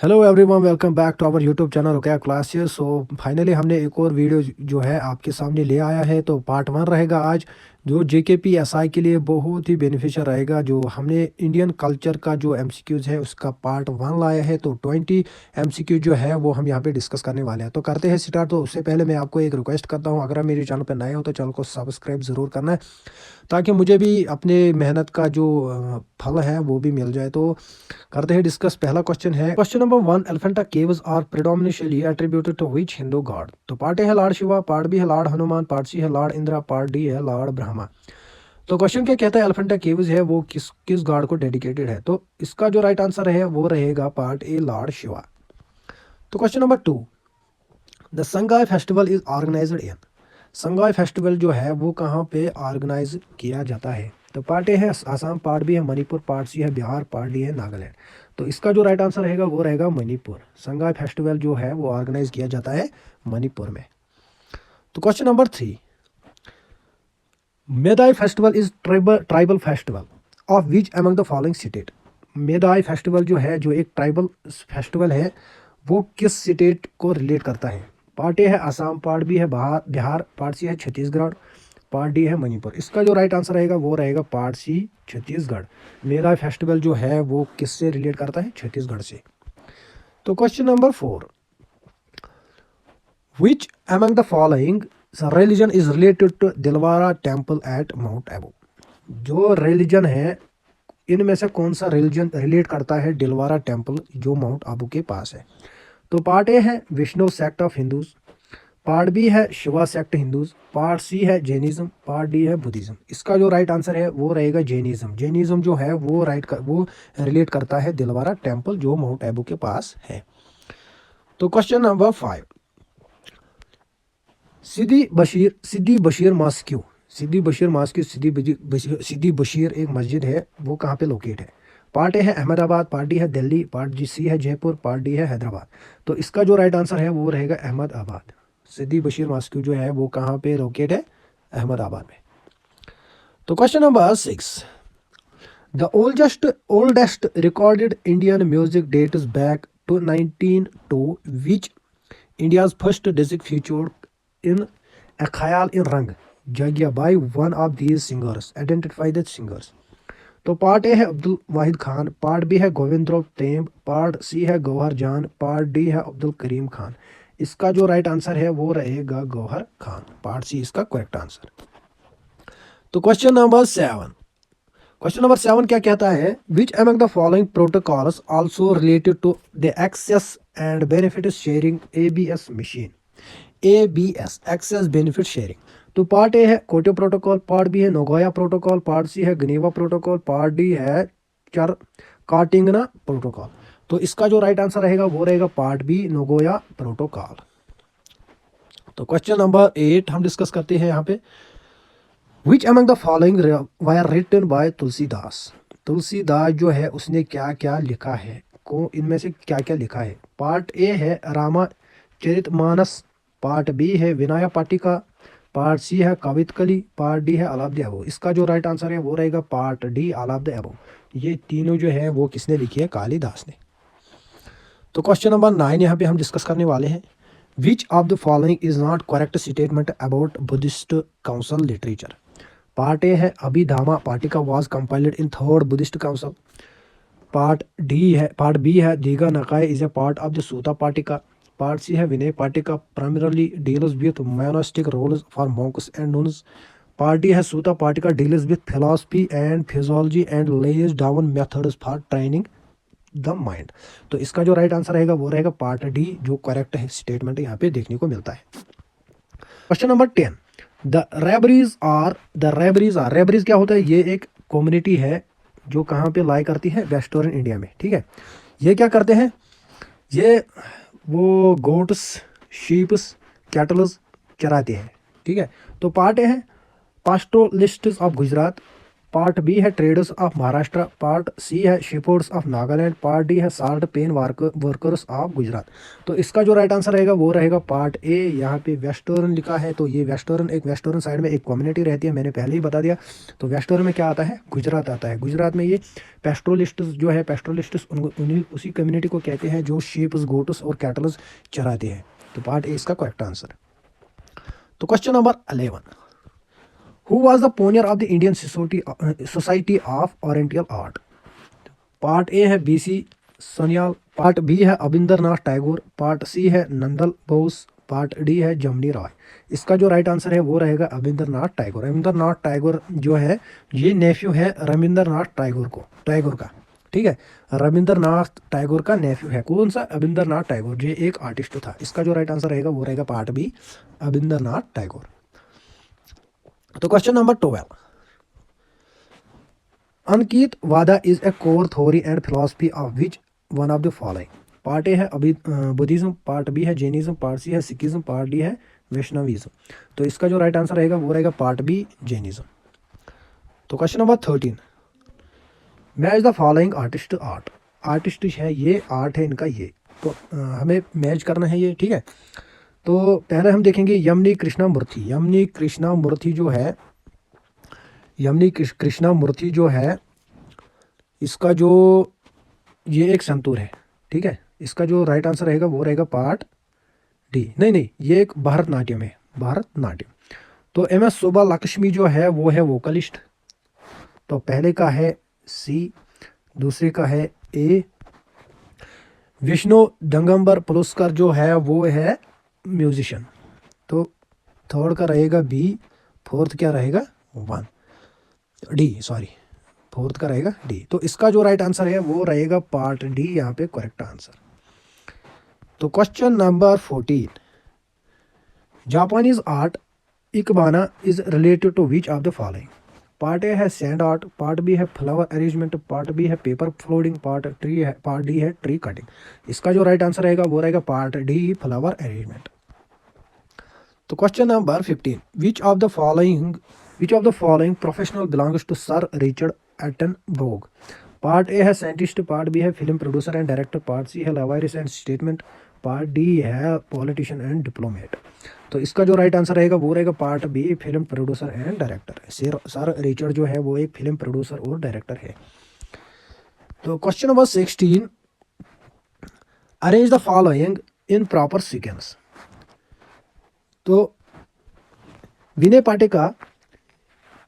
Hello everyone, welcome back to our YouTube channel Rukaya classes. So finally हमने एक और video जो है आपके सामने ले आया है। तो पार्ट 1 रहेगा आज, जो जेकेपी एसआई के लिए बहुत ही बेनिफिशियल रहेगा। जो हमने इंडियन कल्चर का जो एमसीक्यूज है उसका पार्ट 1 लाया है, तो 20 एमसीक्यू जो है वो हम यहाँ पे डिस्कस करने वाले हैं। तो करते हैं स्टार्ट। तो उससे पहले मैं आपको एक रिक्वेस्ट करता हूँ, अगर आप मेरे चैनल पर नए हो तो चैनल को सब्सक्राइब ज़रूर करना है, ताकि मुझे भी अपने मेहनत का जो फल है वो भी मिल जाए। तो करते हैं डिस्कस। पहला क्वेश्चन है, question number 1, Elephanta caves are predominantly attributed to which Hindu god? तो पार्ट ए है लॉर्ड शिवा, पार्ट बी है लॉर्ड हनुमान, पार्ट सी है लॉर्ड इंद्रा, पार्ट डी है लॉर्ड ब्रह्मा। तो क्वेश्चन क्या कहता है, एलिफेंटा केव्स है वो किस किस गॉड को डेडिकेटेड है? तो इसका जो राइट आंसर है वो रहेगा पार्ट ए, लॉर्ड शिवा। तो question number 2, the Sangai festival is organized in? Sangai festival जो है वो कहाँ पे ऑर्गेनाइज किया जाता है? तो पार्ट ए है आसाम, पार्ट बी है मणिपुर, पार्ट सी है बिहार, पार्ट डी है नागालैंड। तो इसका जो राइट आंसर रहेगा वो रहेगा मणिपुर। संगाई फेस्टिवल जो है वो ऑर्गेनाइज किया जाता है मणिपुर में। तो question number 3, Medai festival is tribal festival of which among the following state? Medai festival जो है, जो एक ट्राइबल फेस्टिवल है, वो किस स्टेट को रिलेट करता है? पार्ट ए है आसाम, पार्ट बी है बिहार, पार्ट सी है छत्तीसगढ़, पार्ट डी है मणिपुर। इसका जो राइट आंसर रहेगा वो रहेगा पार्ट सी, छत्तीसगढ़। मेदाई फेस्टिवल जो है वो किससे रिलेट करता है? छत्तीसगढ़ से। तो question number 4, which among the following religion is related to Dilwara temple at mount Abu? जो रिलीजन है इनमें से कौन सा रिलीजन रिलेट करता है दिलवारा टेम्पल जो माउंट आबू के पास है? तो पार्ट ए है Vishnu sect of Hindus, part B है Shiva sect Hindus, part C है जैनिज्म, पार्ट डी है बुद्धिज्म। इसका जो राइट आंसर है वो रहेगा जैनिज्म। जैनिज्म जो है वो वो रिलेट करता है दिलवारा टेम्पल जो माउंट एबू के पास है। तो क्वेश्चन नंबर 5, सिद्दी बशीर मॉस्क्यू, सिद्दी बशीर मॉस्क्यू, सिद्दी बशीर एक मस्जिद है, वो कहाँ पे लोकेट है? पार्ट ए है अहमदाबाद, पार्ट डी है दिल्ली, पार्ट सी है जयपुर, पार्ट डी है हैदराबाद। तो इसका जो राइट आंसर है वो रहेगा अहमदाबाद। सिद्दी बशीर मॉस्क्यू जो है वो कहाँ पे लोकेट है? अहमदाबाद में। तो question number 6, the oldest recorded Indian music dates back to 1902 which India's first disc featured in A Khayal in Rang Jagya by one of these singers. Identify the singers. तो part A है अब्दुल वाहिद Khan, part B है गोविंद तेम, part C है गौहर जान, part D है अब्दुल करीम खान। इसका जो right answer है वो रहेगा गौहर खान। पार्ट सी इसका करेक्ट आंसर। तो क्वेश्चन नंबर 7, क्वेश्चन नंबर 7 क्या कहता है, which among the following protocols also related to the access and benefit sharing ABS machine? ABS, access benefit sharing. तो पार्ट ए है कोटो प्रोटोकॉल, पार्ट बी है नोगोया protocol, part C है गनीवा protocol, part D है काटिंगना protocol. तो इसका जो right answer रहेगा वो रहेगा पार्ट बी, नोगोया प्रोटोकॉल। तो क्वेश्चन नंबर 8 हम डिस्कस करते हैं यहाँ पे, which among the following were written by Tulsidas? Tulsidas जो है उसने क्या क्या लिखा है, को इनमें से क्या क्या लिखा है? पार्ट ए है रामचरितमानस, पार्ट बी है विनय पाटिका, पार्ट सी है कवितकली, पार्ट डी है ऑल ऑफ द अबव। इसका जो राइट आंसर है वो रहेगा part D, all of the above. ये तीनों जो है वो किसने लिखी है? कालिदास ने। तो क्वेश्चन नंबर 9 यहाँ पे हम डिस्कस करने वाले हैं, which of the following is not correct statement about Buddhist council literature? Part A है Abhidhamma Pitaka was compiled in third Buddhist council, part B है Digha Nikaya is a part of the Sutta Pitaka, part C है Vinaya Pitaka primarily deals with monastic rules for monks and nuns, part D है Sutta Pitaka deals with philosophy and physiology and lays down methods for training the mind. तो इसका जो right answer रहेगा वो रहेगा part D, जो correct है स्टेटमेंट यहाँ पे देखने को मिलता है। क्वेश्चन नंबर 10, रेबरीज क्या होता है? ये एक कम्युनिटी है जो कहाँ पे लाई करती है? वेस्टर्न इंडिया में, ठीक है। ये क्या करते हैं? ये वो गोट्स, शीप्स, कैटल्स चराते हैं, ठीक है। तो पार्ट ए है pastoralists of Gujarat, part B है traders of Maharashtra, part C है shippers of Nagaland, part D है salt pan workers of Gujarat. तो इसका जो राइट आंसर रहेगा वो रहेगा पार्ट ए। यहाँ पे वेस्टर्न लिखा है, तो ये वेस्टर्न, एक वेस्टर्न साइड में एक कम्युनिटी रहती है, मैंने पहले ही बता दिया। तो वेस्टर्न में क्या आता है, गुजरात आता है। गुजरात में ये पेस्ट्रोलिस्ट जो है, पेस्ट्रोलिस्ट उसी कम्युनिटी को कहते हैं जो शीप्स, गोट्स और कैटल्स चराते हैं। तो पार्ट ए इसका करेक्ट आंसर। तो question number 11, who was the pioneer of the Indian society of oriental art? Part A है बीसी सन्याल, पार्ट बी है अबिंदरनाथ टैगोर, पार्ट सी है नंदल बोस, पार्ट डी है जमनी राय। इसका जो राइट आंसर है वो रहेगा अबिंदरनाथ टैगोर। रविंद्रनाथ टैगोर जो है ये नेफ्यू है रविंद्रनाथ टैगोर का, ठीक है। रविंद्रनाथ टैगोर का नेफ्यू है। कौन सा? अबिंदरनाथ टैगोर, ये एक आर्टिस्ट था। इसका जो राइट आंसर रहेगा वो रहेगा पार्ट बी अबिंदरनाथ टैगोर। तो क्वेश्चन नंबर 12, अंकित वादा is a core theory and philosophy of which one of the following? Part A है बुद्धिज्म, पार्ट बी है जैनिज्म, पार्ट सी है सिखिज्म, पार्ट डी है वैष्णविज्म। तो इसका जो राइट आंसर रहेगा वो रहेगा पार्ट बी जैनिज्म। तो question number 13, match the following artist art. Artist है ये, आर्ट है इनका ये, तो हमें मैच करना है ये, ठीक है। तो पहले हम देखेंगे यमुनी कृष्णमूर्ति। यमुनी कृष्णमूर्ति जो है इसका जो ये एक संतूर है, ठीक है। इसका जो राइट आंसर रहेगा वो रहेगा पार्ट डी। नहीं, ये एक भरतनाट्यम है, भरतनाट्यम। तो एम एस सुब्बलक्ष्मी जो है वो है वोकलिस्ट। तो पहले का है सी, दूसरे का है ए। विष्णु दंगम्बर पुलस्कर जो है वो है म्यूजिशियन। तो थर्ड का रहेगा बी, फोर्थ क्या रहेगा फोर्थ का रहेगा डी। तो इसका जो राइट आंसर है वो रहेगा पार्ट डी, यहाँ पे करेक्ट आंसर। तो question number 14, Japanese art ikebana is related to which of the following? Part A है सैंड आर्ट, पार्ट बी है फ्लावर अरेंजमेंट, पार्ट बी है पेपर फ्लोडिंग, पार्ट डी है ट्री कटिंग। इसका जो right answer रहेगा वो रहेगा पार्ट डी फ्लावर अरेंजमेंट। तो question number 15, which of the following professional belongs to sir Richard Attenborough? Part A है साइंटिस्ट, पार्ट बी है film producer and director, part C है lawyers and statement, part D है politician and diplomat. तो इसका जो right answer रहेगा वो रहेगा part B film producer and director. Sir Richard जो है वो एक फिल्म प्रोड्यूसर और डायरेक्टर है। तो question number 16, arrange the following in proper sequence. तो विनय पाटिका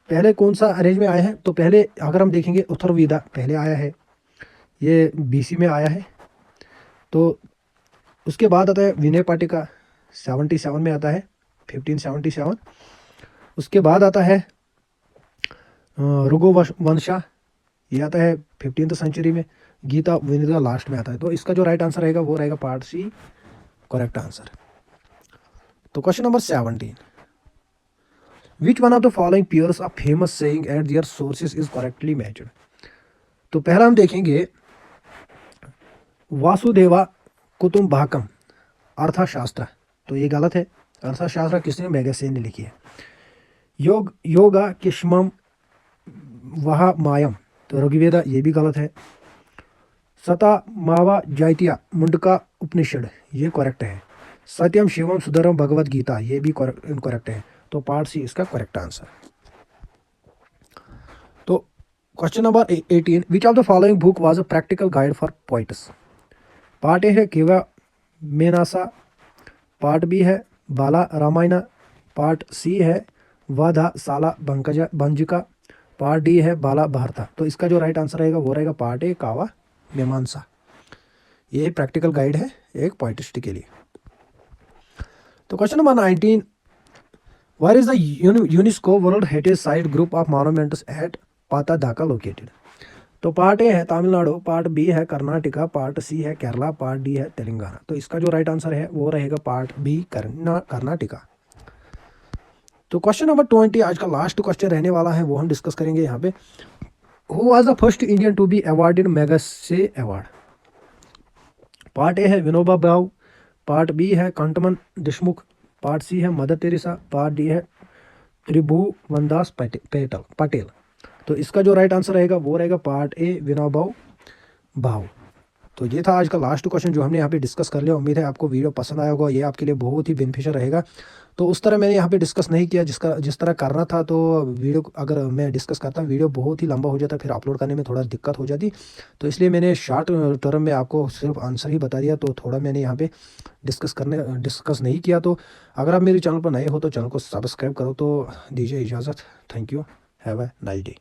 पहले कौन सा अरेंज में आया है? तो पहले अगर हम देखेंगे अथर्ववेदा पहले आया है, ये बीसी में आया है। तो उसके बाद आता है विनय पाटिका 77 में आता है, 1577। उसके बाद आता है रघुवंशा, ये आता है 15th सेंचुरी में। गीता विनिता लास्ट में आता है। तो इसका जो राइट आंसर रहेगा वो रहेगा पार्ट सी करेक्ट आंसर। तो question number 17, which one of the following pairs of famous saying at there sources is correctly matched? तो पहला हम देखेंगे वासुदेवा कुटुंबकम अर्थशास्त्र, तो ये गलत है। अर्थशास्त्र किसने? मैगसेन ने लिखी है। योगा किस्मम वह मायम, तो ऋग्वेदा, ये भी गलत है। सता मावा जैत्या मुंडका उपनिषद, ये करेक्ट है। सत्यम शिवम सुंदरम भगवद गीता, ये भी इनकरेक्ट है। तो पार्ट सी इसका करेक्ट आंसर। तो question number 18, which of the following book was a practical guide for poets? Part A है केवा मेनासा, पार्ट बी है बाला रामायण, पार्ट सी है वधा साला भंजिका, पार्ट डी है बाला भारता। तो इसका जो राइट आंसर रहेगा वो रहेगा पार्ट ए कावा मीमांसा। ये प्रैक्टिकल गाइड है एक पोइटिस्ट के लिए। तो question number 19, where is the UNESCO world heritage site group of monuments at Pattadakal लोकेटेड? तो पार्ट ए है तमिलनाडु, पार्ट बी है कर्नाटका, पार्ट सी है केरला, पार्ट डी है तेलंगाना। तो इसका जो राइट आंसर है वो रहेगा पार्ट बी कर्नाटका। तो क्वेश्चन नंबर 20 आज का लास्ट क्वेश्चन रहने वाला है, वो हम डिस्कस करेंगे यहाँ पे। Who was the first Indian to be awarded Magsaysay award? Part A है विनोबा भावे, पार्ट बी है कंटमन देशमुख, पार्ट सी है मदर टेरेसा, पार्ट डी है त्रिभुवनदास पटेल। तो इसका जो राइट आंसर रहेगा वो रहेगा पार्ट ए विनोबा भावे। तो ये था आज का लास्ट क्वेश्चन जो हमने यहाँ पे डिस्कस कर लिया। उम्मीद है आपको वीडियो पसंद आया होगा, ये आपके लिए बहुत ही बेनिफिशियल रहेगा। तो उस तरह मैंने यहाँ पे डिस्कस नहीं किया जिस तरह करना था। तो वीडियो अगर मैं डिस्कस करता वीडियो बहुत ही लंबा हो जाता, फिर अपलोड करने में थोड़ा दिक्कत हो जाती। तो इसलिए मैंने शॉर्ट टर्म में आपको सिर्फ आंसर ही बता दिया। तो थोड़ा मैंने यहाँ पे डिस्कस नहीं किया। तो अगर आप मेरे चैनल पर नए हो तो चैनल को सब्सक्राइब करो। तो दीजिए इजाज़त। Thank you. Have a nice day.